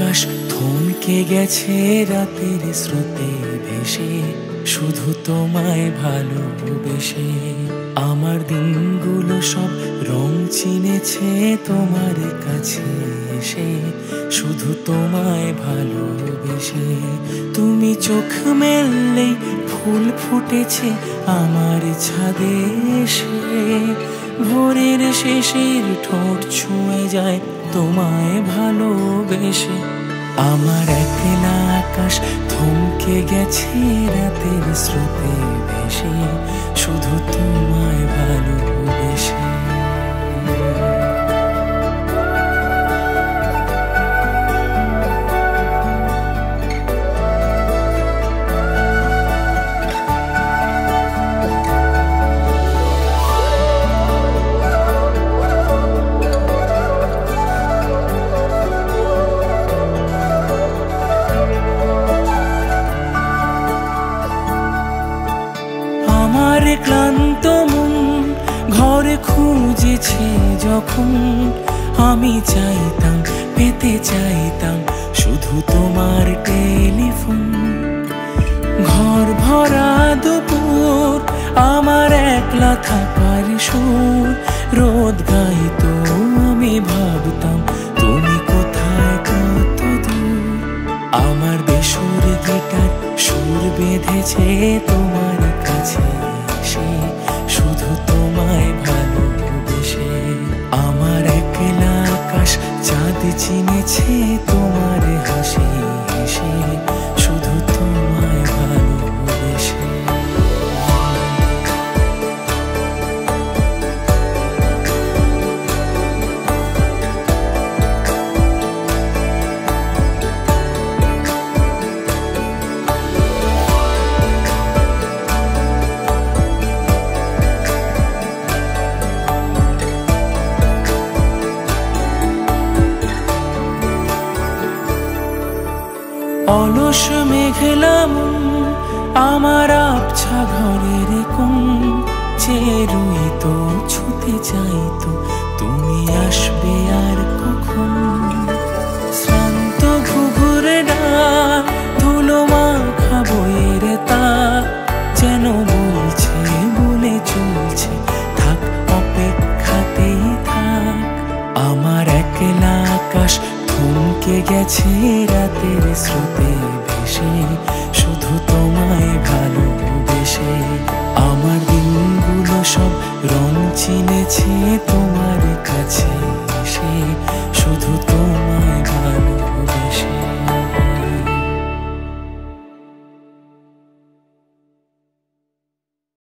আকাশ থমকে গেছে রাতের স্রোতে ভেসে, শুধু তোমায় ভালোবেসে। আমার দিনগুলো সব রং চিনেছে তোমার কাছে এসে, শুধু তোমায় ভালোবেসে। তুমি চোখ মেললেই ফুল ফুটেছে আমার ছাদে এসে, ভোরের শেষের ঠোঁট ছুঁয়ে যায় তোমায় ভালোবেসে। আমার একলা আকাশ থমকে গেছে রাতের স্রোতে ভেসে, শুধু তোমায় ভালোবেসে। আমার ক্লান্ত মন ঘরে খুঁজেছে যখন, আমি চাইতাম পেতে চাইতাম শুধু তোমার টেলিফোন। ঘর ভরা দুপুর আমার একলা থাকার সুর, রোদ গাইতো আমি ভাবতাম তুমি কোথায় কত দূর। আমার বেসুর গিটার সুর বেঁধেছে তোমার কাছে এসে, শুধু তোমায় ভালোবেসে। আমার একলা আকাশ চাঁদ চিনেছে তোমার হাসি হেসে, শুধু তোমায় ভালোবেসে। অলস মেঘলা মন আমার আবছা ঘরের কোণ, চেয়ে রইতো ছুতে চাইতো তুমি আসবে আর কখন। শ্রান্ত ঘুঘুরে ডাক ধুলো মাখা বইয়ের তাক, যেন বলছে বলে চলছে থাক অপেক্ষাতেই থাক। আমার একলা আকাশ থমকে গেছে রাতের স্রোতে ভেসে, শুধু তোমায় ভালোবেসে। আমার দিনগুলো সব রং চিনেছে তোমার